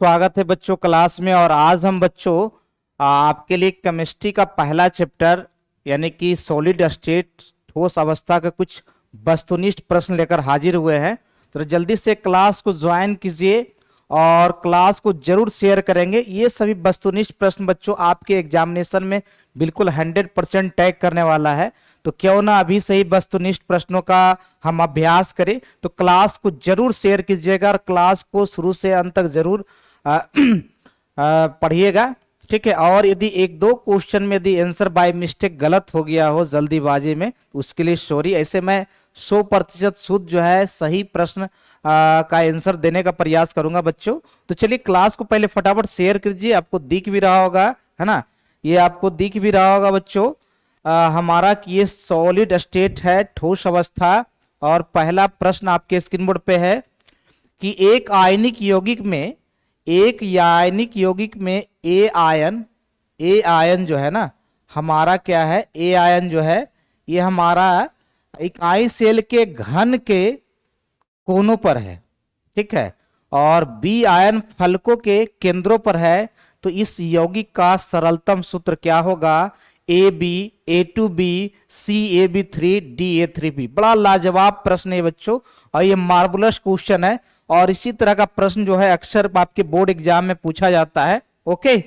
स्वागत है बच्चों क्लास में। और आज हम बच्चों आपके लिए केमिस्ट्री का पहला चैप्टर यानी कि सॉलिड स्टेट ठोस अवस्था के कुछ वस्तुनिष्ठ प्रश्न लेकर हाजिर हुए हैं। तो जल्दी से क्लास को ज्वाइन कीजिए और क्लास को जरूर शेयर करेंगे। ये सभी वस्तुनिष्ठ प्रश्न बच्चों आपके एग्जामिनेशन में बिल्कुल 100% टैग करने वाला है। तो क्यों ना अभी से ही वस्तुनिष्ठ प्रश्नों का हम अभ्यास करें। तो क्लास को जरूर शेयर कीजिएगा और क्लास को शुरू से अंत तक जरूर पढ़िएगा, ठीक है। और यदि एक दो क्वेश्चन में यदि आंसर बाय मिस्टेक गलत हो गया हो जल्दीबाजी में, उसके लिए सॉरी। ऐसे मैं 100% शुद्ध जो है सही प्रश्न का आंसर देने का प्रयास करूंगा बच्चों। तो चलिए क्लास को पहले फटाफट शेयर कीजिए। आपको दिख भी रहा होगा, है ना, ये आपको दिख भी रहा होगा बच्चों हमारा कि ये सॉलिड स्टेट है, ठोस अवस्था। और पहला प्रश्न आपके स्क्रीन बोर्ड पे है कि एक आयनिक यौगिक में ए आयन जो है ना, हमारा क्या है, ए आयन जो है ये हमारा इकाई सेल के घन के कोनों पर है, ठीक है। और बी आयन फलकों के केंद्रों पर है। तो इस यौगिक का सरलतम सूत्र क्या होगा? A B, A2B, CaB3, Da3B। बड़ा लाजवाब प्रश्न है बच्चों और ये मार्वलस क्वेश्चन है। और इसी तरह का प्रश्न जो है अक्सर आपके बोर्ड एग्जाम में पूछा जाता है। ओके,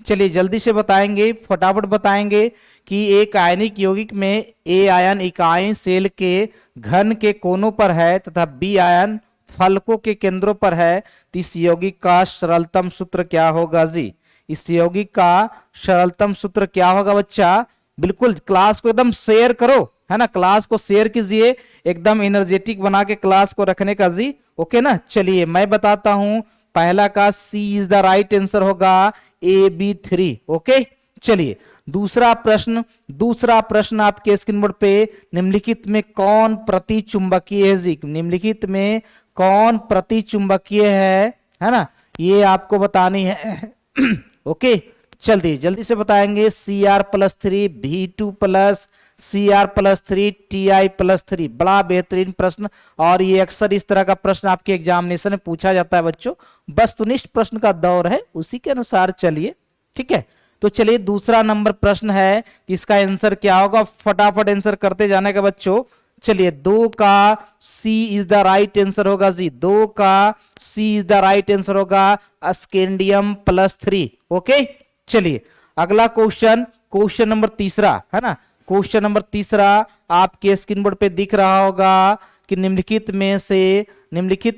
चलिए जल्दी से बताएंगे, फटाफट बताएंगे कि एक आयनिक यौगिक में ए आयन इकाई सेल के घन के कोनों पर है तथा बी आयन फलकों के केंद्रों पर है। तो इस यौगिक का सरलतम सूत्र क्या होगा जी? इस यौगिक का सरलतम सूत्र क्या होगा बच्चा? बिल्कुल क्लास को एकदम शेयर करो, है ना, क्लास को शेयर कीजिए, एकदम एनर्जेटिक बना के क्लास को रखने का जी। ओके ना, चलिए मैं बताता हूं। पहला का C is the right answer होगा, AB3। ओके, चलिए दूसरा प्रश्न आपके स्क्रीन बोर्ड पे, निम्नलिखित में कौन प्रतिचुंबकीय है जी? निम्नलिखित में कौन प्रतिचुंबकीय है ना, ये आपको बतानी है। ओके, जल्दी से बताएंगे। Cr+3, V2+, Cr+3, Ti+3। बड़ा बेहतरीन प्रश्न और ये अक्सर इस तरह का प्रश्न आपके एग्जामिनेशन में पूछा जाता है बच्चों। वस्तुनिष्ठ प्रश्न का दौर है, उसी के अनुसार चलिए, ठीक है। तो चलिए दूसरा नंबर प्रश्न है, इसका आंसर क्या होगा? फटाफट आंसर करते जाने का बच्चों। चलिए 2 का C is the right answer होगा जी। 2 का C is the right answer होगा, Scandium+3। ओके, चलिए अगला क्वेश्चन नंबर तीसरा, है ना, क्वेश्चन नंबर तीसरा आपके स्क्रीन बोर्ड पे दिख रहा होगा कि निम्नलिखित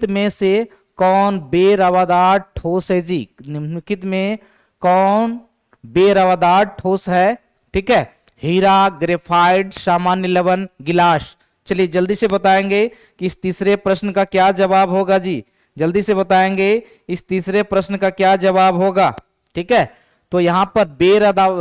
में से कौन बेरवादार ठोस है जी? निम्नलिखित में कौन बेरवादार ठोस है? ठीक है, हीरा, ग्रेफाइट, सामान्य लवण, गिलास। चलिए जल्दी से बताएंगे कि इस तीसरे प्रश्न का क्या जवाब होगा जी। जल्दी से बताएंगे इस तीसरे प्रश्न का क्या जवाब होगा, ठीक है। तो यहां पर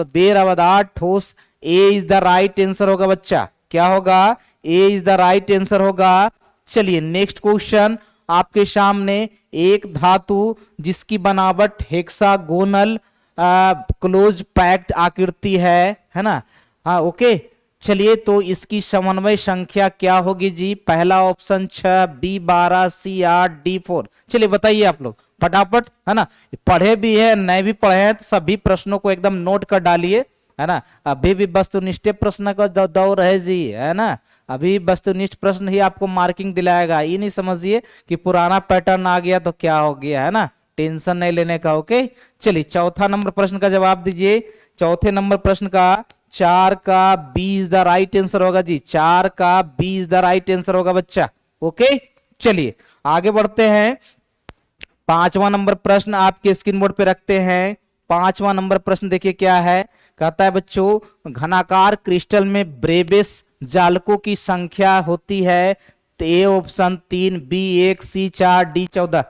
बेरवादार ठोस ए इज द राइट आंसर होगा बच्चा। क्या होगा? ए इज द राइट आंसर होगा। चलिए नेक्स्ट क्वेश्चन आपके सामने, एक धातु जिसकी बनावट हेक्सागोनल क्लोज पैक्ड आकृति है ना, हाँ ओके। चलिए तो इसकी समन्वय संख्या क्या होगी जी? पहला ऑप्शन 6, B12, C8, D4। चलिए बताइए आप लोग फटाफट, है ना, पढ़े भी है नहीं भी पढ़े हैं तो सभी प्रश्नों को एकदम नोट कर डालिए, है ना। अभी भी वस्तुनिष्ठ प्रश्न का दौर है जी, है ना। अभी वस्तुनिष्ठ प्रश्न ही आपको मार्किंग दिलाएगा। ये नहीं समझिए कि पुराना पैटर्न आ गया तो क्या हो गया, है ना, टेंशन नहीं लेने का। ओके, चलिए चौथा नंबर प्रश्न का जवाब दीजिए। चौथे नंबर प्रश्न का 4 का B is the right answer होगा जी। 4 का B is the right answer होगा बच्चा। ओके, चलिए आगे बढ़ते हैं। पांचवा नंबर प्रश्न आपके स्क्रीन बोर्ड पे रखते हैं। पांचवा नंबर प्रश्न देखिए क्या है, कहता है बच्चों घनाकार क्रिस्टल में ब्रेबेस जालकों की संख्या होती है। तो A option 3, B1, C4, D14।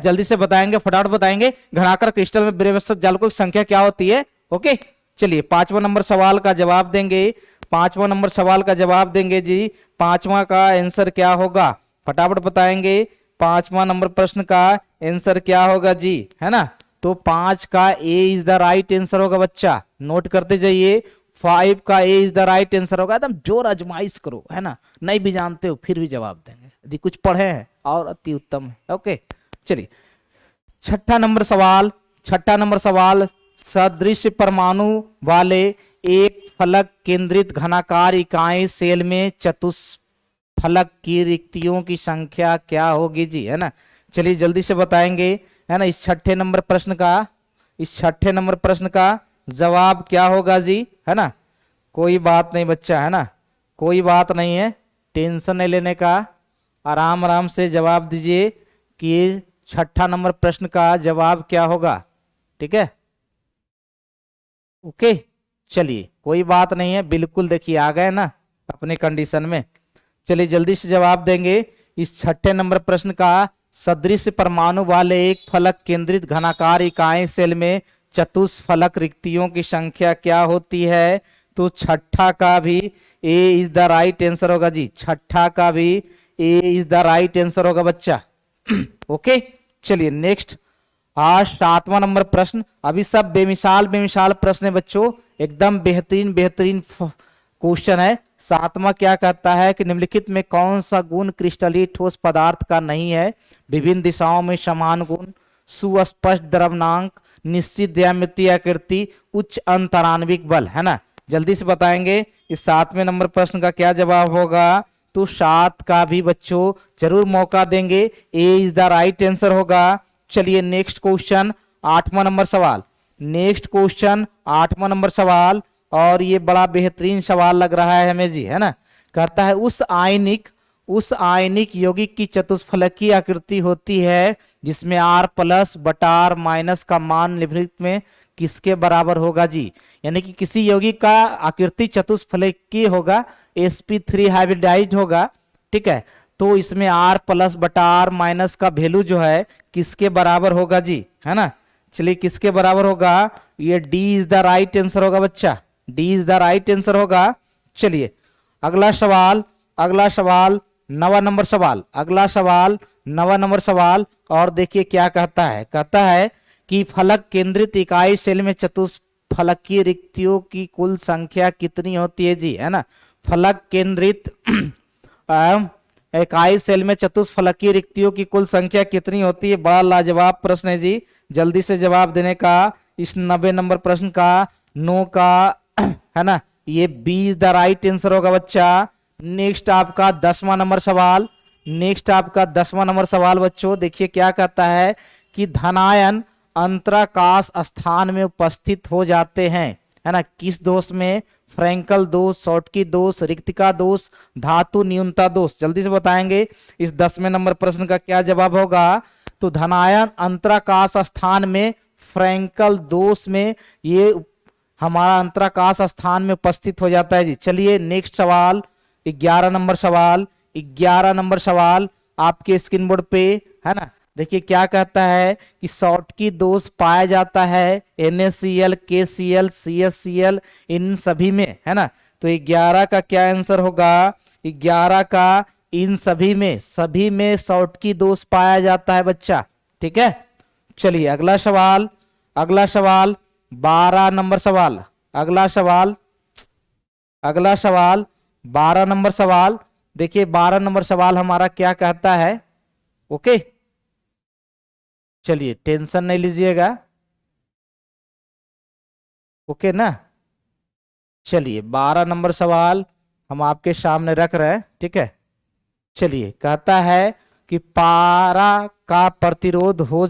जल्दी से बताएंगे, फटाफट बताएंगे, घनाकार क्रिस्टल में ब्रेबेस जालकों की संख्या क्या होती है? ओके, चलिए पांचवा नंबर सवाल का जवाब देंगे। पांचवा नंबर सवाल का जवाब देंगे जी। पांचवा का आंसर क्या होगा? फटाफट बताएंगे, पांचवा नंबर प्रश्न का आंसर क्या होगा जी, है ना। तो 5 का ए इज द राइट आंसर होगा बच्चा, नोट करते जाइए। 5 का ए इज द राइट आंसर होगा। एकदम जोर आजमाइश करो, है ना, नहीं भी जानते हो फिर भी जवाब देंगे, यदि कुछ पढ़े हैं और अति उत्तम है। ओके, चलिए छठा नंबर सवाल, सदृश परमाणु वाले एक फलक केंद्रित घनाकार इकाई सेल में चतुष्फलक की रिक्तियों की संख्या क्या होगी जी, है ना। चलिए जल्दी से बताएंगे, है ना। इस छठे नंबर प्रश्न का जवाब क्या होगा जी, है ना। कोई बात नहीं बच्चा, है ना, कोई बात नहीं है, टेंशन नहीं लेने का, आराम आराम से जवाब दीजिए कि छठा नंबर प्रश्न का जवाब क्या होगा, ठीक है। ओके, चलिए कोई बात नहीं है, बिल्कुल देखिए आ गए ना अपने कंडीशन में। चलिए जल्दी से जवाब देंगे इस छठे नंबर प्रश्न का, सदृश परमाणु वाले एक फलक केंद्रित घनाकार इकाई सेल में चतुष्फलक रिक्तियों की संख्या क्या होती है। तो छठा का भी ए इज द राइट आंसर होगा जी, छठा का भी ए इज द राइट आंसर होगा बच्चा। ओके, चलिए नेक्स्ट, आज सातवां नंबर प्रश्न। अभी सब बेमिसाल बेमिसाल प्रश्न है बच्चों, एकदम बेहतरीन बेहतरीन क्वेश्चन है। सातवां क्या कहता है कि निम्नलिखित में कौन सा गुण क्रिस्टलीय ठोस पदार्थ का नहीं है। विभिन्न दिशाओं में समान गुण, सुस्पष्ट द्रव्यनांक, निश्चित ज्यामितीय आकृति, उच्च अंतराण्विक बल, है ना। जल्दी से बताएंगे इस सातवें नंबर प्रश्न का क्या जवाब होगा। तो सात का भी बच्चों जरूर मौका देंगे, ए इज द राइट आंसर होगा। चलिए नेक्स्ट क्वेश्चन, आठवां नंबर सवाल। नेक्स्ट क्वेश्चन आठवां नंबर सवाल, और ये बड़ा बेहतरीन सवाल लग रहा है हमें जी, है ना। कहता है उस आयनिक यौगिक की चतुष्फलकीय आकृति होती है जिसमें R प्लस बटा R माइनस का मान निम्नलिखित में किसके बराबर होगा जी। यानी कि किसी यौगिक का आकृति चतुष्फलकीय होगा, sp3 हाइब्रिडाइज्ड होगा, ठीक है। तो इसमें R प्लस बटा R माइनस का वैल्यू जो है किसके बराबर होगा जी, है ना। चलिए किसके बराबर होगा, ये D is the right answer होगा बच्चा, D is the right answer होगा। चलिए अगला सवाल नवा नंबर सवाल, और देखिए क्या कहता है कि फलक केंद्रित इकाई सेल में चतुष्फलकीय रिक्तियों की कुल संख्या कितनी होती है जी, है ना। फलक केंद्रित इकाई सेल में चतुष्फलकीय रिक्तियों की कुल संख्या कितनी होती है। बड़ा लाजवाब प्रश्न है जी, जल्दी से जवाब देने का इस 90 नंबर प्रश्न का नो का, है ना, ये B is the right answer होगा बच्चा। नेक्स्ट आपका 10वां नंबर सवाल बच्चों, देखिए क्या कहता है कि धनायन अंतराकाश स्थान में उपस्थित हो जाते हैं, है ना, किस दोष में। फ्रैंकल दोष, शॉर्टकी दोष, रिक्तिका दोष, धातु न्यूनता दोष। जल्दी से बताएंगे इस 10वें नंबर प्रश्न का क्या जवाब होगा। तो धनायन अंतराकाश स्थान में फ्रैंकल दोष में ये हमारा अंतराकाश स्थान में उपस्थित हो जाता है जी। चलिए नेक्स्ट सवाल 11 नंबर सवाल आपके स्क्रीन बोर्ड पे, है ना। देखिए क्या कहता है कि शॉर्टकी दोष पाया जाता है NaCl, KCl, CSCl इन सभी में, है ना। तो 11 का क्या आंसर होगा, 11 का इन सभी में शॉर्टकी दोष पाया जाता है बच्चा, ठीक है। चलिए अगला सवाल 12 नंबर सवाल, अगला सवाल 12 नंबर सवाल। देखिए 12 नंबर सवाल हमारा क्या कहता है। ओके, चलिए टेंशन नहीं लीजिएगा, ओके ना। चलिए 12 नंबर सवाल हम आपके सामने रख रहे हैं, ठीक है। चलिए कहता है कि पारा का प्रतिरोध हो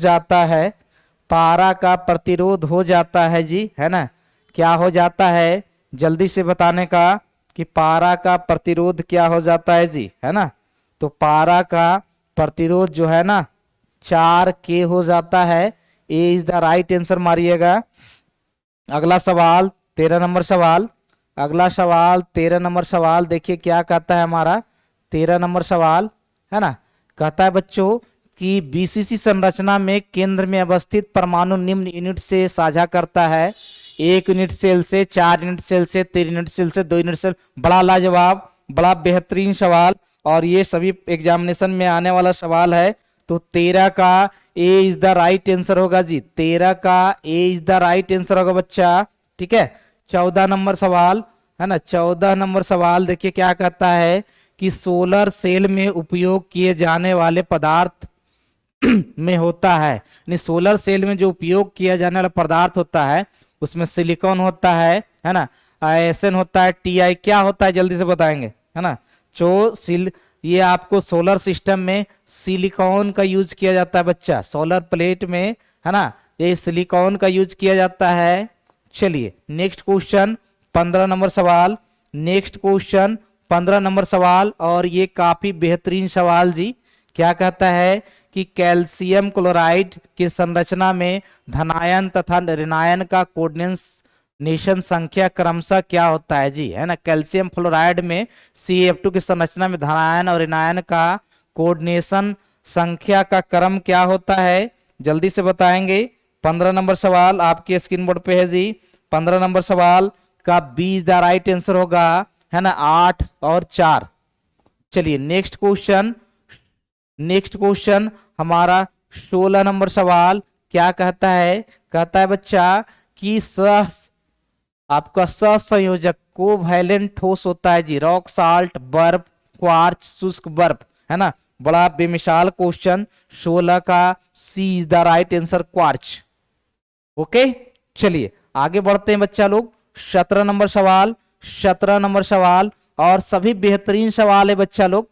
जाता है जी, है ना। क्या हो जाता है, जल्दी से बताने का कि पारा का प्रतिरोध क्या हो जाता है जी, है ना। तो पारा का प्रतिरोध जो है ना 4K हो जाता है। ए इज द राइट आंसर मारिएगा। अगला सवाल 13 नंबर सवाल, देखिए क्या कहता है हमारा 13 नंबर सवाल, है ना। कहता है बच्चों कि बीसीसी संरचना में केंद्र में अवस्थित परमाणु निम्न यूनिट से साझा करता है, 1 यूनिट सेल से, 4 यूनिट सेल से, 3 यूनिट सेल से, 2 यूनिट सेल। बड़ा लाजवाब, बड़ा बेहतरीन सवाल, और ये सभी एग्जामिनेशन में आने वाला सवाल है। तो 13 का ए इज द राइट आंसर होगा जी, 13 का ए इज द राइट आंसर होगा बच्चा, ठीक है। 14 नंबर सवाल, है ना, 14 नंबर सवाल देखिए क्या कहता है कि सोलर सेल में उपयोग किए जाने वाले पदार्थ में होता है, यानी सोलर सेल में जो उपयोग किया जाने वाला पदार्थ होता है उसमें सिलिकॉन होता है ना, आयसन होता है, टीआई क्या होता है जल्दी से बताएंगे, है ना। जो ये आपको सोलर सिस्टम में सिलिकॉन का यूज किया जाता है बच्चा, सोलर प्लेट में, है ना, ये सिलिकॉन का यूज किया जाता है। चलिए नेक्स्ट क्वेश्चन 15 नंबर सवाल, नेक्स्ट क्वेश्चन 15 नंबर सवाल, और ये काफी बेहतरीन सवाल जी। क्या कहता है कि कैल्शियम क्लोराइड की संरचना में धनायन तथा ऋणायन का कोऑर्डिनेशन संख्या क्रमशः क्या होता है जी, है ना। कैल्शियम फ्लोराइड में CaF2 की संरचना में धनायन और ऋणायन का कोऑर्डिनेशन संख्या का क्रम क्या होता है, जल्दी से बताएंगे। 15 नंबर सवाल आपके स्क्रीन बोर्ड पे है जी। 15 नंबर सवाल का B is the right answer होगा, है ना, 8 और 4। चलिए नेक्स्ट क्वेश्चन, नेक्स्ट क्वेश्चन हमारा 16 नंबर सवाल क्या कहता है, कहता है बच्चा कि आपका सहसंयोजक कोवैलेंट ठोस होता है जी, रॉक साल्ट, बर्फ, क्वार्च, शुष्क बर्फ, है ना। बड़ा बेमिसाल क्वेश्चन 16 का C is the right answer, क्वार्च। ओके चलिए आगे बढ़ते हैं बच्चा लोग। 17 नंबर सवाल, 17 नंबर सवाल, और सभी बेहतरीन सवाल है बच्चा लोग,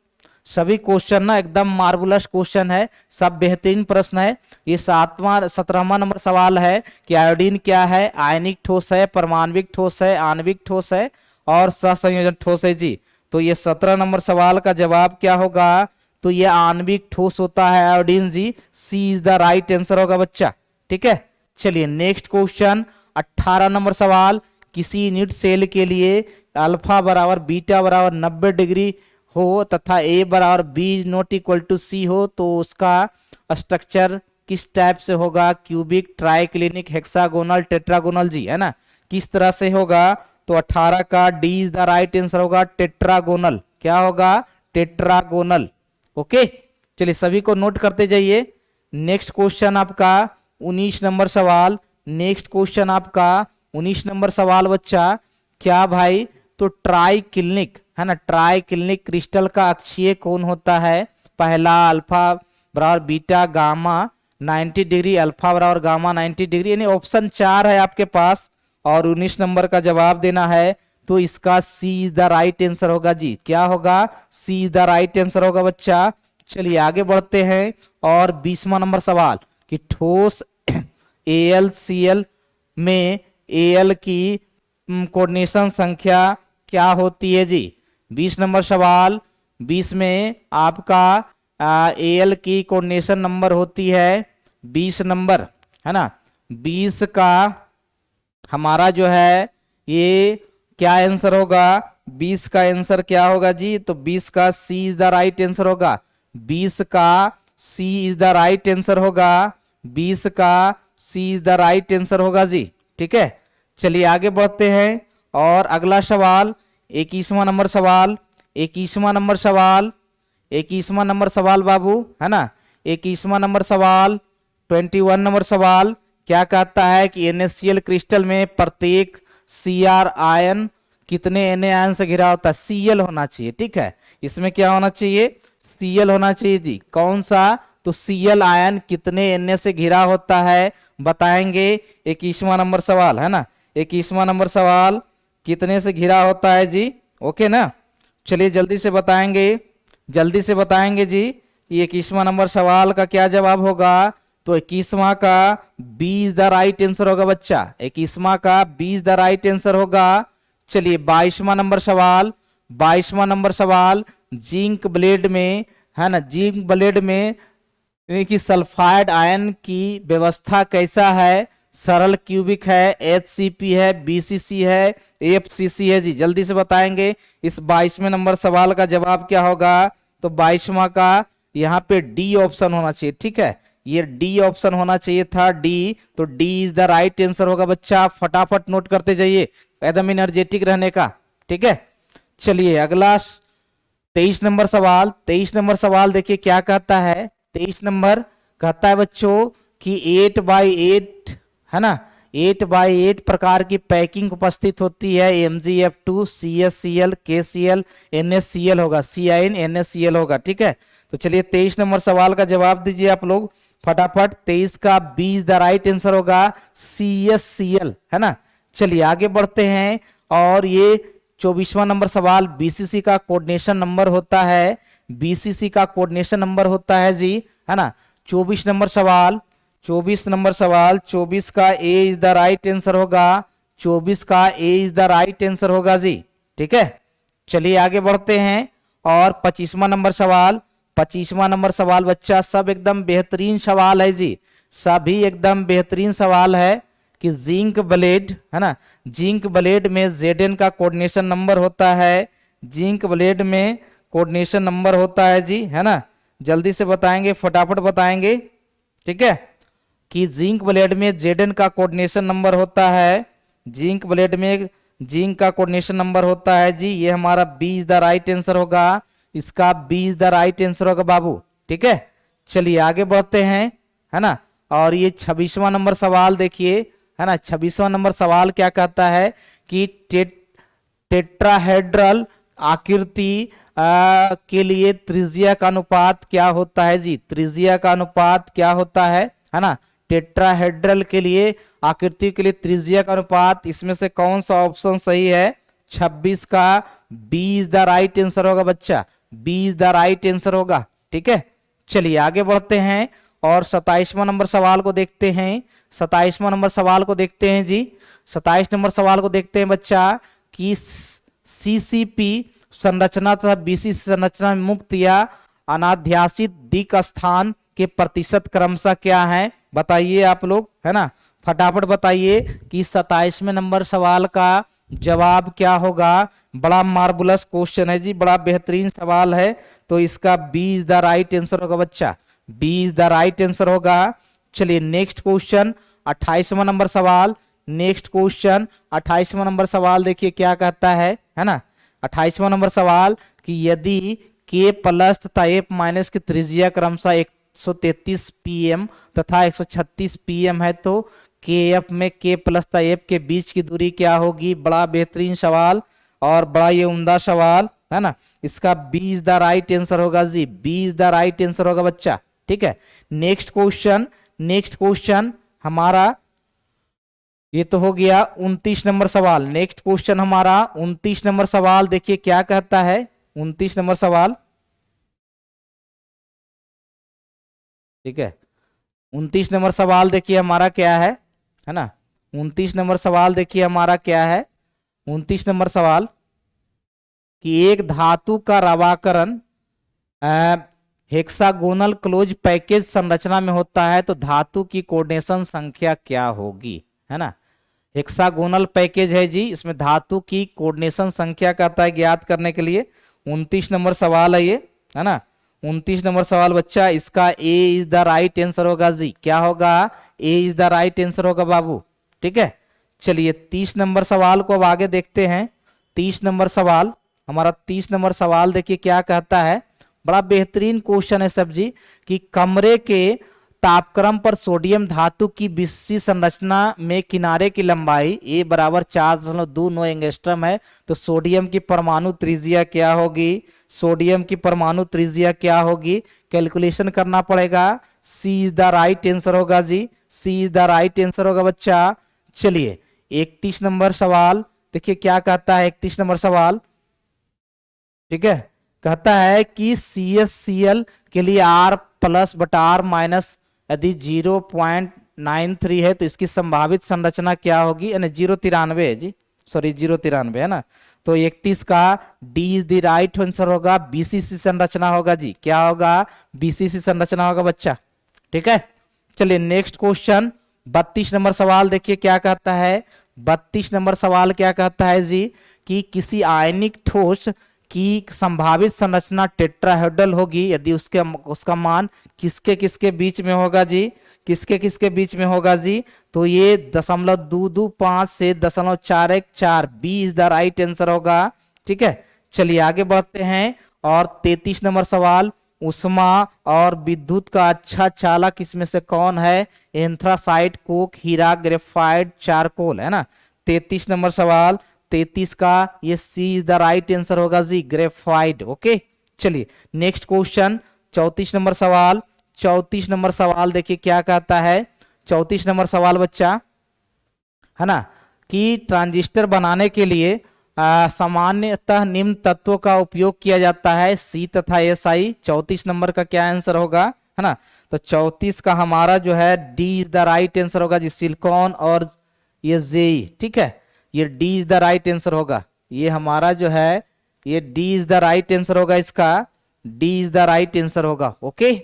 सभी क्वेश्चन ना एकदम मार्वलस क्वेश्चन है, सब बेहतरीन प्रश्न है। ये 17वां नंबर सवाल है कि आयोडीन क्या है, आयनिक ठोस है, परमाणविक ठोस है, आणविक ठोस है और सहसंयोजन ठोस है जी। तो ये 17 नंबर सवाल का जवाब क्या होगा, तो ये आणविक ठोस होता है आयोडीन जी, C is the right answer होगा बच्चा, ठीक है। चलिए नेक्स्ट क्वेश्चन 18 नंबर सवाल, किसी यूनिट सेल के लिए अल्फा बराबर बीटा बराबर 90 डिग्री हो तथा ए बराबर बी नॉट इक्वल टू सी हो तो उसका स्ट्रक्चर किस टाइप से होगा, क्यूबिक, ट्राइक्लिनिक, हेक्सागोनल, टेट्रागोनल जी, है ना, किस तरह से होगा। तो 18 का D is the right answer होगा, टेट्रागोनल। क्या होगा, टेट्रागोनल। ओके चलिए सभी को नोट करते जाइए। नेक्स्ट क्वेश्चन आपका 19 नंबर सवाल, नेक्स्ट क्वेश्चन आपका 19 नंबर सवाल बच्चा, क्या भाई, तो ट्राइक्लिनिक, है ना, ट्राइक्लिनिक क्रिस्टल का अक्षीय कोण होता है, पहला अल्फा बराबर बीटा गामा 90 डिग्री, अल्फा बराबर गामा 90 डिग्री, यानी ऑप्शन 4 है आपके पास और 19 नंबर का जवाब देना है। तो इसका सी इज द राइट आंसर होगा जी, क्या होगा, सी इज द राइट आंसर होगा बच्चा। चलिए आगे बढ़ते हैं और 20वां नंबर सवाल कि ठोस AlCl में Al की कोऑर्डिनेशन संख्या क्या होती है जी। 20 नंबर सवाल, 20 में आपका Al की कोऑर्डिनेशन नंबर होती है 20 नंबर, है ना। 20 का हमारा जो है ये क्या आंसर होगा, 20 का आंसर क्या होगा जी, तो 20 का C is the right answer होगा, 20 का C is the right answer होगा, 20 का C is the right answer होगा जी, ठीक है। चलिए आगे बढ़ते हैं और अगला सवाल 21वां नंबर सवाल, 21वां नंबर सवाल, 21वां नंबर सवाल बाबू, है ना। 21वां नंबर सवाल 21 नंबर सवाल क्या कहता है कि NaCl क्रिस्टल में प्रत्येक Cr आयन कितने Na आयन से घिरा होता है, Cl होना चाहिए, ठीक है। इसमें क्या होना चाहिए, Cl होना चाहिए जी, कौन सा, तो Cl आयन कितने Na से घिरा होता है बताएंगे। 21वां नंबर सवाल, है ना, 21वां नंबर सवाल कितने से घिरा होता है जी, ओके ना। चलिए जल्दी से बताएंगे, जल्दी से बताएंगे जी। ये 21वां नंबर सवाल का क्या जवाब होगा, तो 21वां का B is the right answer होगा बच्चा, 21वां का B is the right answer होगा। चलिए 22वां नंबर सवाल, 22वां नंबर सवाल जिंक ब्लेड में, है ना, जिंक ब्लेड में कि सल्फाइड आयन की व्यवस्था कैसा है, सरल क्यूबिक है, HCP है, BCC है, FCC है जी, जल्दी से बताएंगे। इस 22वें नंबर सवाल का जवाब क्या होगा, तो 22वां का यहाँ पे डी ऑप्शन होना चाहिए, ठीक है, ये डी ऑप्शन होना चाहिए था, डी, तो D is the right answer होगा बच्चा। फटाफट नोट करते जाइए एकदम एनर्जेटिक रहने का, ठीक है। चलिए अगला 23 नंबर सवाल, 23 नंबर सवाल देखिए क्या कहता है। 23 नंबर कहता है बच्चों कि 8/8, है ना, 8x8 प्रकार की पैकिंग उपस्थित होती है। MgF2, CsCl, KCl, NaCl होगा, Cin NaCl होगा। ठीक है, तो चलिए 23 नंबर सवाल का जवाब दीजिए आप लोग फटाफट। 23 का B is the right answer होगा CsCl, है ना। चलिए आगे बढ़ते हैं, और ये 24वां नंबर सवाल बीसीसी का कोऑर्डिनेशन नंबर होता है। बीसीसी का कोऑर्डिनेशन नंबर होता है जी, है ना। 24 नंबर सवाल, 24 नंबर सवाल, 24 का ए इज द राइट आंसर होगा। 24 का ए इज द राइट आंसर होगा जी। ठीक है, चलिए आगे बढ़ते हैं, और 25वां नंबर सवाल। 25वां नंबर सवाल बच्चा सब एकदम बेहतरीन सवाल है जी, सभी एकदम बेहतरीन सवाल है कि जिंक ब्लेड, है ना, जिंक ब्लेड में Zn का कोऑर्डिनेशन नंबर होता है। जिंक ब्लेड में कोऑर्डिनेशन नंबर होता है जी, है ना। जल्दी से बताएंगे, फटाफट बताएंगे। ठीक है, कि जिंक ब्लेड में Zn का कोऑर्डिनेशन नंबर होता है। जिंक ब्लेड में जिंक का कोऑर्डिनेशन नंबर होता है जी। ये हमारा B is the right answer होगा, इसका B is the right answer होगा बाबू। ठीक है, चलिए आगे बढ़ते हैं, है ना। और ये 26वां नंबर सवाल देखिए, है ना। 26वां नंबर सवाल क्या कहता है कि टेट्राहेड्रल आकृति के लिए त्रिज्या का अनुपात क्या होता है जी। त्रिज्या का अनुपात क्या होता है ना। टेट्राहेड्रल के लिए आकृति के लिए त्रिज्या का अनुपात, इसमें से कौन सा ऑप्शन सही है। 26 का B is the right answer होगा बच्चा, B is the right answer होगा। ठीक है, चलिए आगे बढ़ते हैं, और 27वां नंबर सवाल को देखते हैं। 27वां नंबर सवाल को देखते हैं जी। 27 नंबर सवाल को देखते हैं बच्चा कि सीसीपी संरचना तथा बीसीसी संरचना में मुक्त या अनाध्यासित दिक स्थान के प्रतिशत क्रमशः क्या है, बताइए आप लोग, है ना। फटाफट बताइए कि 27वें नंबर सवाल का जवाब क्या होगा। बड़ा मार्बुलस क्वेश्चन है जी, बड़ा बेहतरीन सवाल है, तो इसका B is the right answer होगा बच्चा, B is the right answer होगा। चलिए नेक्स्ट क्वेश्चन 28वां नंबर सवाल। नेक्स्ट क्वेश्चन 28वां नंबर सवाल देखिए क्या कहता है ना। 28वां नंबर सवाल कि यदि K प्लस तथा F माइनस की त्रिज्या क्रमशः 133 pm तथा 136 pm है, तो KF में K प्लस तथा F के बीच की दूरी क्या होगी। बड़ा बेहतरीन सवाल और बड़ा ये उम्दा सवाल, है ना। इसका B is the right answer होगा जी, B is the right answer होगा बच्चा। ठीक है, नेक्स्ट क्वेश्चन, नेक्स्ट क्वेश्चन हमारा ये तो हो गया 29 नंबर सवाल। नेक्स्ट क्वेश्चन हमारा 29 नंबर सवाल देखिए क्या कहता है। 29 नंबर सवाल, ठीक है, 29 नंबर सवाल देखिए हमारा क्या है ना। 29 नंबर सवाल देखिए हमारा क्या है। 29 नंबर सवाल कि एक धातु का रवाकरण हेक्सागोनल क्लोज पैकेज संरचना में होता है, तो धातु की कोऑर्डिनेशन संख्या क्या होगी, है ना। हेक्सागोनल पैकेज है जी, इसमें धातु की कोऑर्डिनेशन संख्या कहता है ज्ञात करने के लिए। 29 नंबर सवाल है ये, है ना। 29 नंबर सवाल बच्चा, इसका ए इज द राइट आंसर होगा जी। क्या होगा, ए इज द राइट आंसर होगा बाबू। ठीक है, चलिए 30 नंबर सवाल को अब आगे देखते हैं। 30 नंबर सवाल हमारा, 30 नंबर सवाल देखिए क्या कहता है। बड़ा बेहतरीन क्वेश्चन है सब जी, कि कमरे के तापक्रम पर सोडियम धातु की विशिष्ट संरचना में किनारे की लंबाई ए बराबर 4.29 एंगस्ट्रम है, तो सोडियम की परमाणु त्रिज्या क्या होगी। सोडियम की परमाणु त्रिज्या क्या होगी, कैलकुलेशन करना पड़ेगा। सी इज द राइट आंसर होगा जी, C is the right answer होगा बच्चा। चलिए 31 नंबर सवाल देखिए क्या कहता है। 31 नंबर सवाल, ठीक है, कहता है कि CsCl के लिए R प्लस बटा R माइनस यदि 0.93 है, तो इसकी संभावित संरचना क्या होगी, यानी 093 है जी, सॉरी 093 है ना। तो 31 का D is the right answer होगा, बीसीसी संरचना होगा जी। क्या होगा, बीसीसी संरचना होगा बच्चा। ठीक है, चलिए नेक्स्ट क्वेश्चन 32 नंबर सवाल देखिए क्या कहता है। 32 नंबर सवाल क्या कहता है जी, कि किसी आयनिक ठोस की संभावित संरचना टेट्राहेड्रल होगी यदि उसका मान किसके किसके बीच में होगा जी, किसके किसके बीच में होगा जी। तो ये 0.225 से 0.414, B is the right answer होगा। ठीक है, चलिए आगे बढ़ते हैं, और 33 नंबर सवाल उष्मा और विद्युत का अच्छा चालक इसमें से कौन है? एंथ्रासाइट, कोक, हीरा, ग्रेफाइट, चारकोल, है ना। 33 नंबर सवाल, 33 का ये सी इज द राइट आंसर होगा जी, ग्रेफाइट। ओके, चलिए नेक्स्ट क्वेश्चन 34 नंबर सवाल। 34 नंबर सवाल देखिए क्या कहता है। 34 नंबर सवाल बच्चा, है ना, कि ट्रांजिस्टर बनाने के लिए सामान्यतः निम्न तत्वों का उपयोग किया जाता है, सी तथा एस आई। 34 नंबर का क्या आंसर होगा, है ना। तो 34 का हमारा जो है D is the right answer होगा जी, सिलिकॉन और ये जेई। ठीक है, ये D is the right answer होगा। ये हमारा जो है ये D is the right answer होगा, इसका D is the right answer होगा। ओके,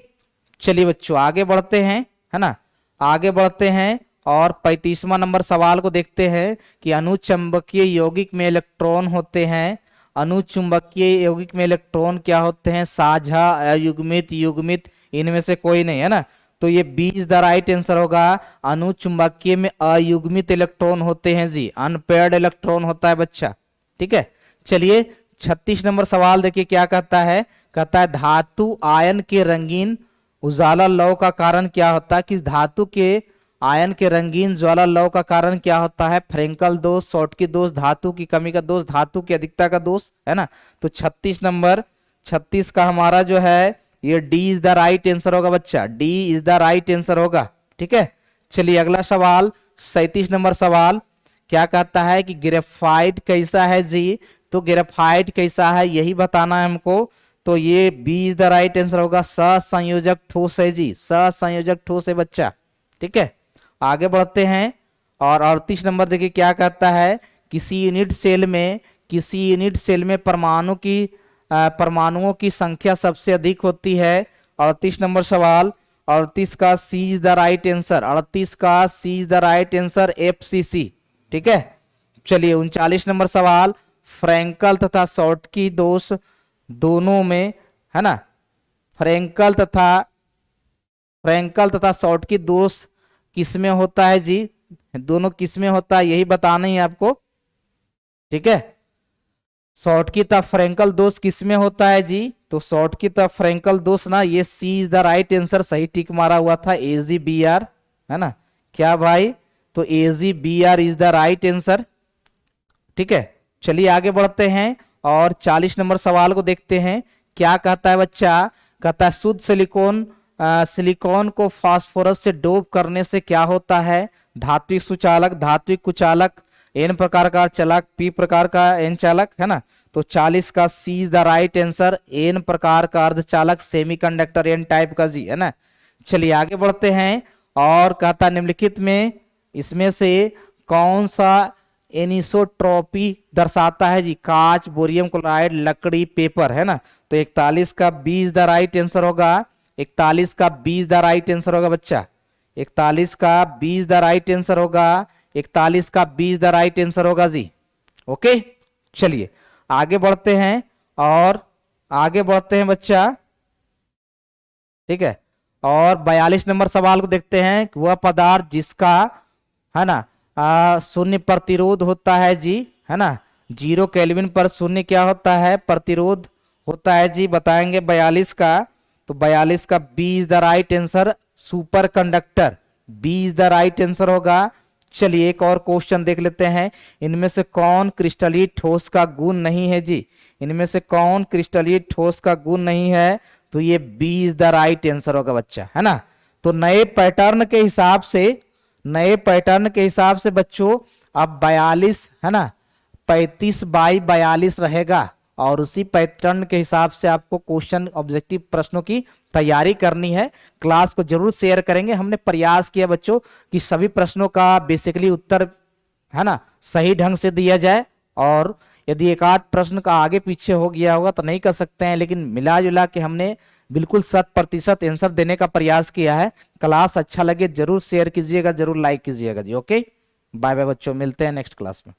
चलिए बच्चों आगे बढ़ते हैं, है ना, आगे बढ़ते हैं और 35वां नंबर सवाल को देखते हैं कि अनुचुंबकीय यौगिक में इलेक्ट्रॉन होते हैं। अनुचुंबकीय यौगिक में इलेक्ट्रॉन क्या होते हैं? साझा, अयुग्मित, युग्मित, इनमें से कोई नहीं, है ना। तो ये B is the right answer होगा। अनुचुंबकीय में अयुग्मित इलेक्ट्रॉन होते हैं जी, अनपेयर्ड इलेक्ट्रॉन होता है बच्चा। ठीक है, चलिए 36 नंबर सवाल देखिए क्या कहता है। कहता है धातु आयन के रंगीन उजाला लौ का कारण क्या होता है? किस धातु के आयन के रंगीन ज्वाला लौ का कारण क्या होता है? फ्रेंकल दोष, शॉटकी दोष, धातु की कमी का दोष, धातु की अधिकता का दोष, है ना। तो 36 नंबर, 36 का हमारा जो है ये D is the right answer होगा बच्चा, D is the right answer होगा। ठीक है, चलिए अगला सवाल 37 नंबर सवाल क्या कहता है कि ग्रेफाइट कैसा है जी? तो ग्रेफाइट कैसा है यही बताना है हमको। तो ये B is the right answer होगा, सहसंयोजक ठोस है जी, सहसंयोजक ठोस है बच्चा। ठीक है, आगे बढ़ते हैं और 38 नंबर देखिए क्या कहता है। किसी यूनिट सेल में परमाणुओं की संख्या सबसे अधिक होती है। 38 नंबर सवाल, 38 का C is the right answer, 38 का C is the right answer, FCC. ठीक है, चलिए 39 नंबर सवाल, फ्रैंकल तथा शॉटकी दोष दोनों में, है ना, फ्रैंकल तथा शॉटकी दोष किसमें होता है जी? दोनों किसमें होता है यही बताना ही आपको। ठीक है, शॉटकी तथा फ्रैंकल दोष किसमें होता है जी? तो शॉटकी तथा फ्रैंकल दोष ना, ये सी इज द राइट आंसर, सही टिक मारा हुआ था, AgBr, है ना। क्या भाई? तो AgBr is the right answer. ठीक है, चलिए आगे बढ़ते हैं और 40 नंबर सवाल को देखते हैं क्या कहता है बच्चा। कहता है शुद्ध सिलिकॉन को फास्फोरस से डोप करने से क्या होता है? धात्विक सुचालक, धात्विक कुचालक, एन प्रकार का चालक, पी प्रकार का एन चालक, है ना। तो 40 का C is the right answer, N प्रकार का अर्धचालक, सेमीकंडक्टर, एन टाइप का जी, है ना। चलिए आगे बढ़ते हैं और कहता निम्नलिखित में इसमें से कौन सा एनिसोट्रॉपी दर्शाता है जी? कांच, बोरियम क्लोराइड, लकड़ी, पेपर, है ना। तो 41 का B is the right answer होगा, 41 का B is the right answer होगा बच्चा, 41 का B is the right answer होगा, 41 का B is the right answer होगा जी। ओके, चलिए आगे बढ़ते हैं और आगे बढ़ते हैं बच्चा। ठीक है, और 42 नंबर सवाल को देखते हैं। वह पदार्थ जिसका, है ना, शून्य प्रतिरोध होता है जी, है ना, 0 केल्विन पर शून्य क्या होता है? प्रतिरोध होता है जी, बताएंगे 42 का। तो 42 का B is the right answer, superconductor, B is the right answer होगा। चलिए एक और क्वेश्चन देख लेते हैं। इनमें से कौन क्रिस्टलीय ठोस का गुण नहीं है जी? इनमें से कौन क्रिस्टलीय ठोस का गुण नहीं है? तो ये B is the right answer होगा बच्चा, है ना। तो नए पैटर्न के हिसाब से बच्चों अब 42, है ना, 35/42 रहेगा और उसी पैटर्न के हिसाब से आपको क्वेश्चन ऑब्जेक्टिव प्रश्नों की तैयारी करनी है। क्लास को जरूर शेयर करेंगे। हमने प्रयास किया बच्चों कि सभी प्रश्नों का बेसिकली उत्तर, है ना, सही ढंग से दिया जाए, और यदि एक आध प्रश्न का आगे पीछे हो गया होगा तो नहीं कर सकते हैं, लेकिन मिला जुला के हमने बिल्कुल 100% आंसर देने का प्रयास किया है। क्लास अच्छा लगे जरूर शेयर कीजिएगा, जरूर लाइक कीजिएगा जी। ओके, बाय बाय बच्चों, मिलते हैं नेक्स्ट क्लास में।